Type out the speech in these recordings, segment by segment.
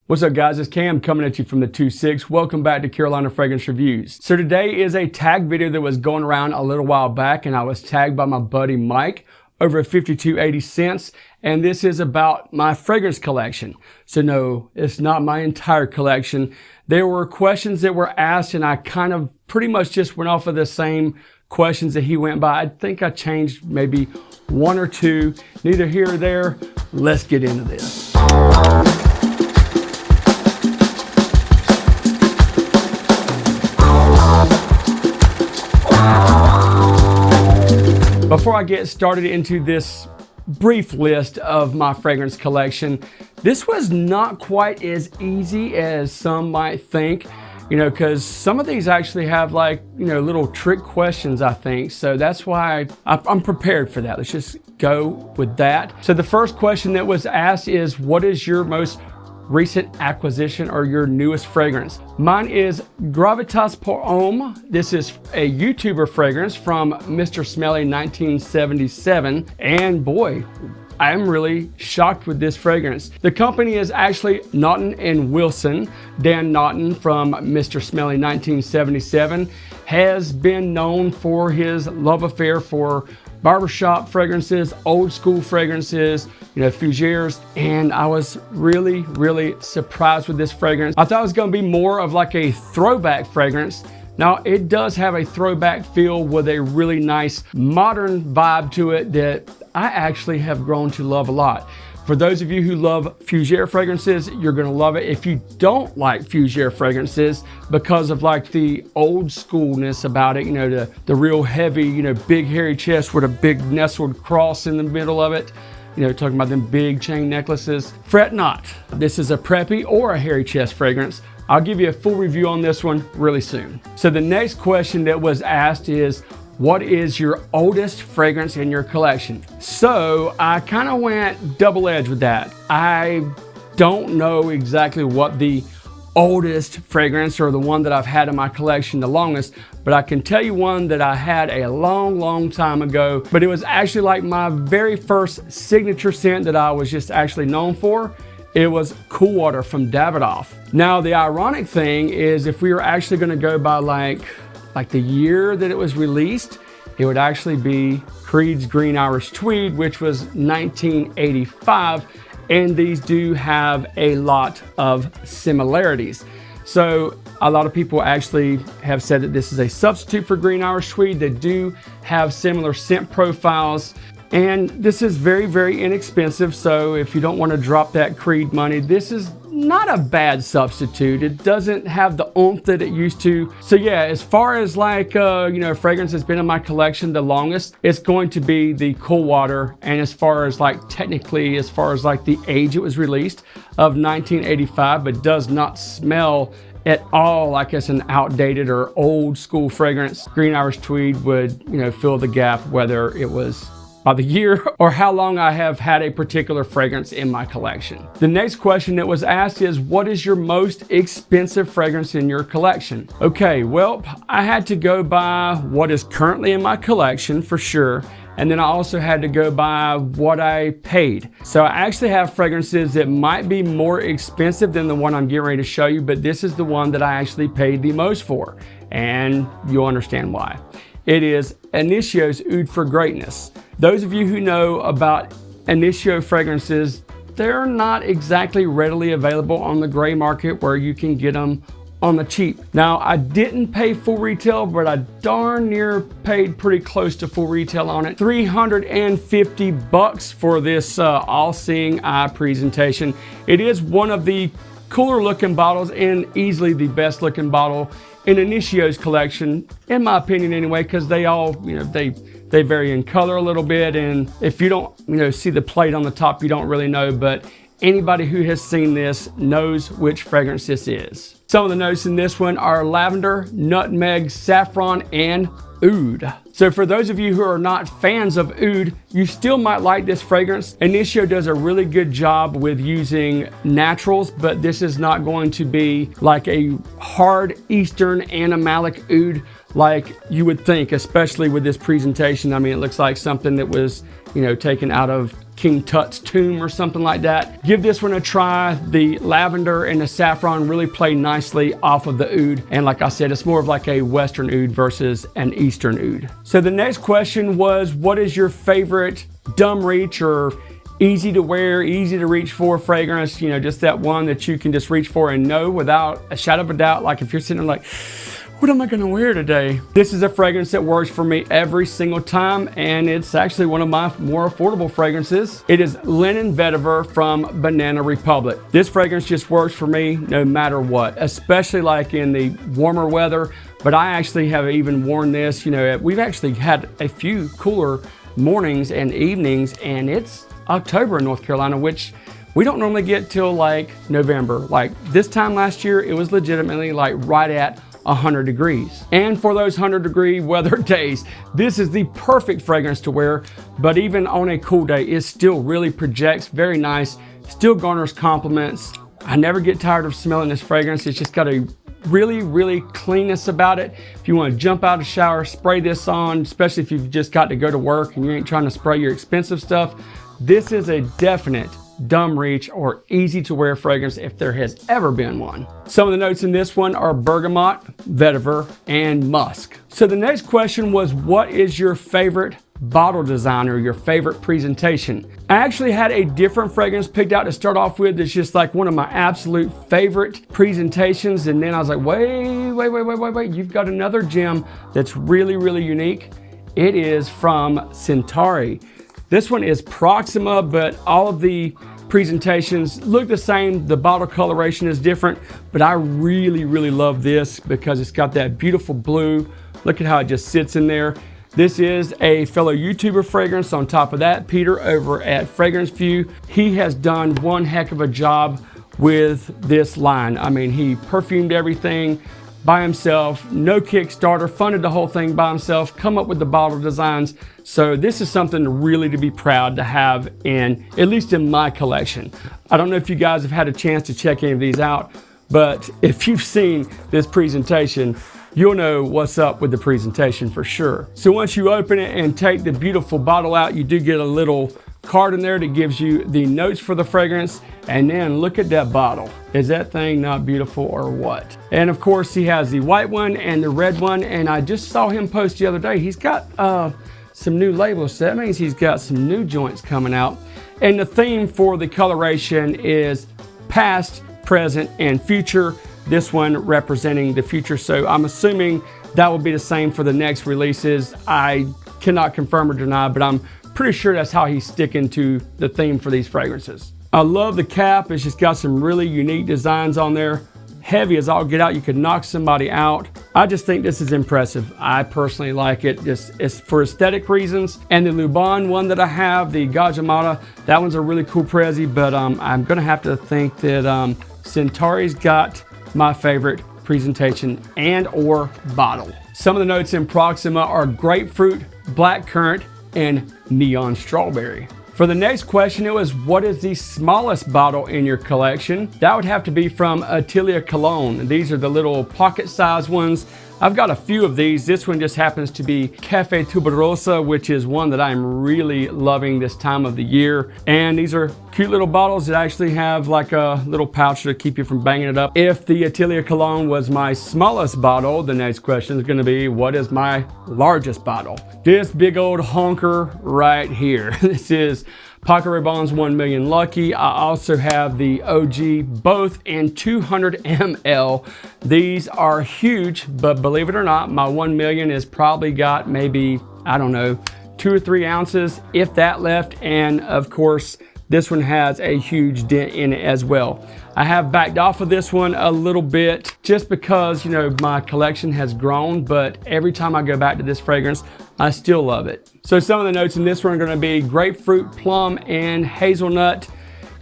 What's up guys, it's Cam coming at you from the 2-6. Welcome back to Carolina Fragrance Reviews. So today is a tag video that was going around a little while back, and I was tagged by my buddy Mike over at 5280 cents, and this is about my fragrance collection. So no, it's not my entire collection. There were questions that were asked, and I kind of pretty much just went off of the same questions that he went by. I think I changed maybe one or two, neither here or there. Let's get into this. Before I get started into this brief list of my fragrance collection, this was not quite as easy as some might think, because some of these actually have little trick questions, I think. So that's why I'm prepared for that. Let's just go with that. So the first question that was asked is, what is your most recent acquisition or your newest fragrance? Mine is Gravitas Pour Homme. This is a YouTuber fragrance from Mr. Smelly 1977. And boy, I'm really shocked with this fragrance. The company is actually Naughton and Wilson. Dan Naughton from Mr. Smelly 1977 has been known for his love affair for barbershop fragrances, old school fragrances, fougères, and I was really surprised with this fragrance. I thought it was gonna be more of like a throwback fragrance. Now it does have a throwback feel with a really nice modern vibe to it that I actually have grown to love a lot. For those of you who love fougère fragrances, you're gonna love it. If you don't like fougère fragrances because of the old schoolness about it, the real heavy, big hairy chest with a big nestled cross in the middle of it, talking about them big chain necklaces, fret not. This is a preppy or a hairy chest fragrance. I'll give you a full review on this one really soon. So the next question that was asked is, what is your oldest fragrance in your collection? So I kind of went double-edged with that. I don't know exactly what the oldest fragrance or the one that I've had in my collection the longest, but I can tell you one that I had a long time ago, but it was actually like my very first signature scent that I was just actually known for. It was Cool Water from Davidoff. Now the ironic thing is, if we were actually gonna go by like the year that it was released, it would actually be Creed's Green Irish Tweed, which was 1985. And these do have a lot of similarities. So a lot of people actually have said that this is a substitute for Green Irish Tweed. They do have similar scent profiles. And this is very inexpensive. So if you don't want to drop that Creed money, this is not a bad substitute. It doesn't have the oomph that it used to. So yeah, as far as fragrance that's been in my collection the longest, it's going to be the Cool Water. And as far as technically, as far as the age it was released of 1985, but does not smell at all like it's an outdated or old school fragrance, Green Irish Tweed would, fill the gap, whether it was by the year or how long I have had a particular fragrance in my collection. The next question that was asked is, what is your most expensive fragrance in your collection? Okay, well, I had to go by what is currently in my collection for sure. And then I also had to go by what I paid. So I actually have fragrances that might be more expensive than the one I'm getting ready to show you, but this is the one that I actually paid the most for. And you'll understand why. It is Initio's Oud for Greatness. Those of you who know about Initio fragrances, they're not exactly readily available on the gray market where you can get them on the cheap. Now, I didn't pay full retail, but I darn near paid pretty close to full retail on it. $350 for this all-seeing eye presentation. It is one of the cooler looking bottles and easily the best looking bottle in Initio's collection, in my opinion anyway, because they all, they vary in color a little bit, and if you don't, see the plate on the top, you don't really know, but anybody who has seen this knows which fragrance this is. Some of the notes in this one are lavender, nutmeg, saffron, and oud. So for those of you who are not fans of oud, you still might like this fragrance. Initio does a really good job with using naturals, but this is not going to be like a hard Eastern animalic oud like you would think, especially with this presentation. I mean, it looks like something that was, taken out of King Tut's tomb or something like that. Give this one a try. The lavender and the saffron really play nicely off of the oud. And like I said, it's more of like a Western oud versus an Eastern oud. So the next question was, what is your favorite dumb reach or easy to wear, easy to reach for fragrance? You know, just that one that you can just reach for and know without a shadow of a doubt. Like if you're sitting there like, what am I gonna wear today? This is a fragrance that works for me every single time, and it's actually one of my more affordable fragrances. It is Linen Vetiver from Banana Republic. This fragrance just works for me no matter what, especially like in the warmer weather. But I actually have even worn this, you know, we've actually had a few cooler mornings and evenings, and it's October in North Carolina, which we don't normally get till like November. Like this time last year, it was legitimately like right at 100 degrees. And for those 100-degree weather days, this is the perfect fragrance to wear. But even on a cool day, it still really projects very nice, still garners compliments. I never get tired of smelling this fragrance. It's just got a really cleanness about it. If you want to jump out of the shower, spray this on, especially if you've just got to go to work and you ain't trying to spray your expensive stuff. This is a definite dumb reach or easy to wear fragrance if there has ever been one. Some of the notes in this one are bergamot, vetiver, and musk. So the next question was, what is your favorite bottle design or your favorite presentation? I actually had a different fragrance picked out to start off with. It's just like one of my absolute favorite presentations. And then I was like, wait, you've got another gem that's really unique. It is from Centauri. This one is Proxima, but all of the presentations look the same. The bottle coloration is different, but I really love this because it's got that beautiful blue. Look at how it just sits in there. This is a fellow YouTuber fragrance. On top of that, Peter over at Fragrance View, he has done one heck of a job with this line. I mean, he perfumed everything by himself, no Kickstarter, funded the whole thing by himself, come up with the bottle designs. So this is something really to be proud to have in, at least in my collection. I don't know if you guys have had a chance to check any of these out, but if you've seen this presentation, you'll know what's up with the presentation for sure. So once you open it and take the beautiful bottle out, you do get a little card in there that gives you the notes for the fragrance. And then look at that bottle. Is that thing not beautiful or what? And of course he has the white one and the red one. And I just saw him post the other day. He's got some new labels. So that means he's got some new joints coming out. And the theme for the coloration is past, present, and future. This one representing the future. So I'm assuming that will be the same for the next releases. I cannot confirm or deny, but I'm pretty sure that's how he's sticking to the theme for these fragrances. I love the cap. It's just got some really unique designs on there. Heavy as all get out. You could knock somebody out. I just think this is impressive. I personally like it. It's for aesthetic reasons. And the Luban one that I have, the Gajamata, that one's a really cool Prezi, but I'm gonna have to think that Centauri's got my favorite presentation and or bottle. Some of the notes in Proxima are grapefruit, blackcurrant, and neon strawberry. For the next question, it was, what is the smallest bottle in your collection? That would have to be from Atelier Cologne. These are the little pocket size ones. I've got a few of these. This one just happens to be Cafe Tuberosa, which is one that I'm really loving this time of the year. And these are cute little bottles that actually have like a little pouch to keep you from banging it up. If the Atelier Cologne was my smallest bottle, the next question is gonna be, what is my largest bottle? This big old honker right here. This is Paco Rabanne's 1 Million Lucky. I also have the OG, both in 200 ml. These are huge, but believe it or not, my 1 million has probably got maybe, I don't know, 2 or 3 ounces, if that left. And of course, this one has a huge dent in it as well. I have backed off of this one a little bit just because, you know, my collection has grown, but every time I go back to this fragrance, I still love it. So some of the notes in this one are gonna be grapefruit, plum, and hazelnut.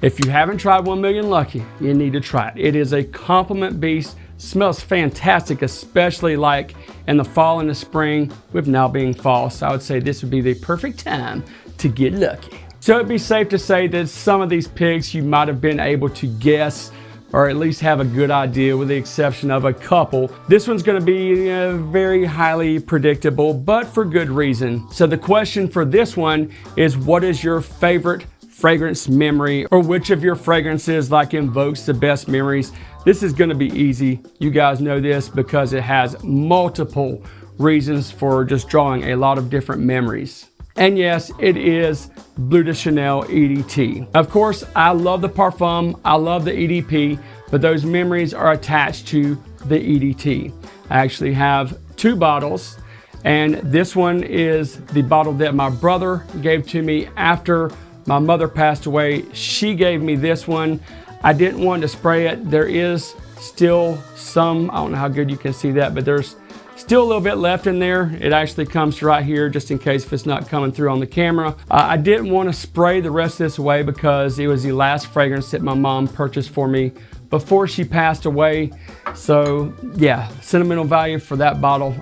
If you haven't tried 1 Million Lucky, you need to try it. It is a compliment beast, smells fantastic, especially like in the fall and the spring, with now being fall. So I would say this would be the perfect time to get lucky. So it'd be safe to say that some of these picks you might have been able to guess or at least have a good idea, with the exception of a couple. This one's gonna be very highly predictable, but for good reason. So the question for this one is, what is your favorite fragrance memory, or which of your fragrances like invokes the best memories. This is going to be easy. You guys know this because it has multiple reasons for just drawing a lot of different memories. And yes, it is Bleu de Chanel EDT. Of course, I love the parfum, I love the EDP, but those memories are attached to the EDT. I actually have 2 bottles, and this one is the bottle that my brother gave to me after my mother passed away. She gave me this one. I didn't want to spray it. There is still some, I don't know how good you can see that, but there's still a little bit left in there. It actually comes to right here, just in case if it's not coming through on the camera. I didn't want to spray the rest of this away because it was the last fragrance that my mom purchased for me before she passed away. So yeah, sentimental value for that bottle.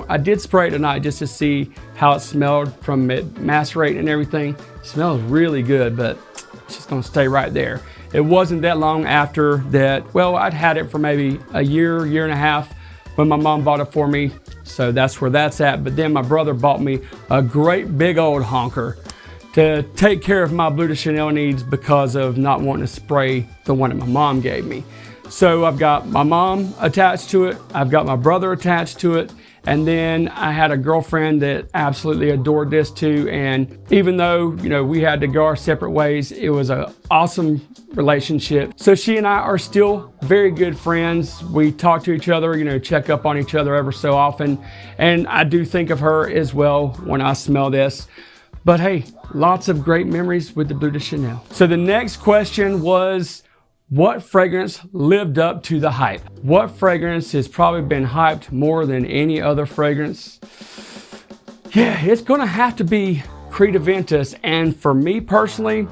I did spray it tonight just to see how it smelled from it macerating and everything. It smells really good, but it's just gonna stay right there. It wasn't that long after that, well, I'd had it for maybe a year, year and a half when my mom bought it for me. So that's where that's at. But then my brother bought me a great big old honker to take care of my Bleu de Chanel needs because of not wanting to spray the one that my mom gave me. So I've got my mom attached to it, I've got my brother attached to it, and then I had a girlfriend that absolutely adored this too. And even though, you know, we had to go our separate ways, it was an awesome relationship. So she and I are still very good friends. We talk to each other, you know, check up on each other ever so often. And I do think of her as well when I smell this. But hey, lots of great memories with the Bleu de Chanel. So the next question was, what fragrance lived up to the hype? What fragrance has probably been hyped more than any other fragrance? Yeah, it's gonna have to be Creed Aventus. And for me personally,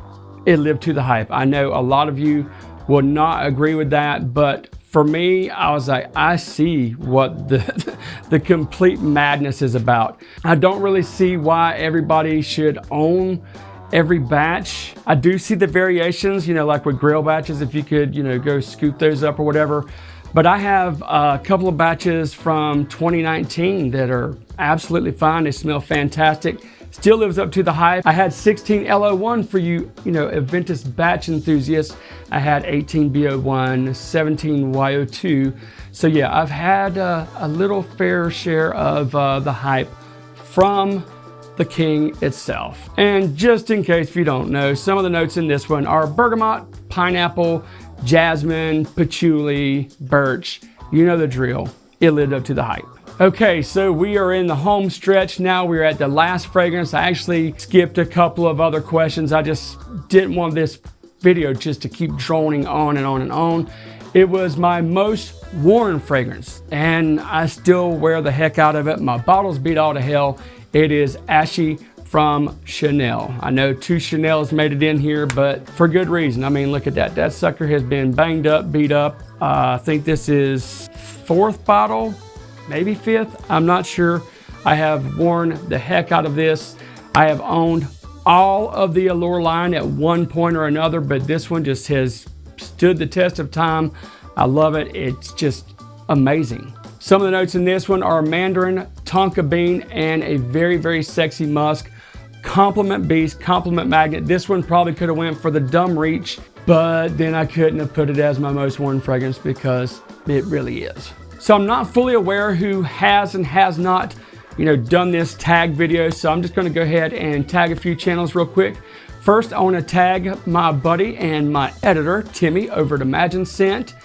it lived to the hype. I know a lot of you will not agree with that, but for me, I was like, I see what the complete madness is about. I don't really see why everybody should own every batch. I do see the variations, you know, like with grill batches, if you could, you know, go scoop those up or whatever. But I have a couple of batches from 2019 that are absolutely fine. They smell fantastic. Still lives up to the hype. I had 16 LO1 for you, you know, Aventus batch enthusiasts. I had 18 BO1, 17 YO2. So yeah, I've had a little fair share of the hype from the king itself. And just in case if you don't know, some of the notes in this one are bergamot, pineapple, jasmine, patchouli, birch. You know the drill. It lived up to the hype. Okay, so we are in the home stretch now. We're at the last fragrance. I actually skipped a couple of other questions. I just didn't want this video just to keep droning on and on and on. It was my most worn fragrance, and I still wear the heck out of it. My bottle's beat all to hell. It is Ashy from Chanel. I know 2 Chanels made it in here, but for good reason. I mean, look at that. That sucker has been banged up, beat up. I think this is 4th bottle, maybe 5th. I'm not sure. I have worn the heck out of this. I have owned all of the Allure line at one point or another, but this one just has stood the test of time. I love it. It's just amazing. Some of the notes in this one are mandarin, tonka bean, and a very, very sexy musk. Compliment beast, compliment magnet. This one probably could have went for the dumb reach, but then I couldn't have put it as my most worn fragrance because it really is. So I'm not fully aware who has and has not, you know, done this tag video. So I'm just going to go ahead and tag a few channels real quick. First, I want to tag my buddy and my editor, Timmy, over at Imagine Scent.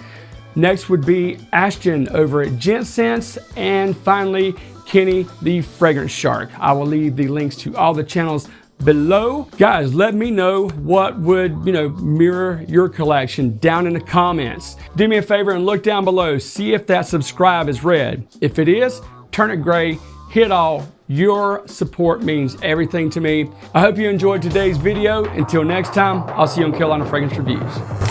Next would be Ashton over at Gent Scents, and finally Kenny the Fragrance Shark. I will leave the links to all the channels below. Guys, let me know what would, you know, mirror your collection down in the comments. Do me a favor and look down below, see if that subscribe is red. If it is, turn it gray, hit all. Your support means everything to me. I hope you enjoyed today's video. Until next time, I'll see you on Carolina Fragrance Reviews.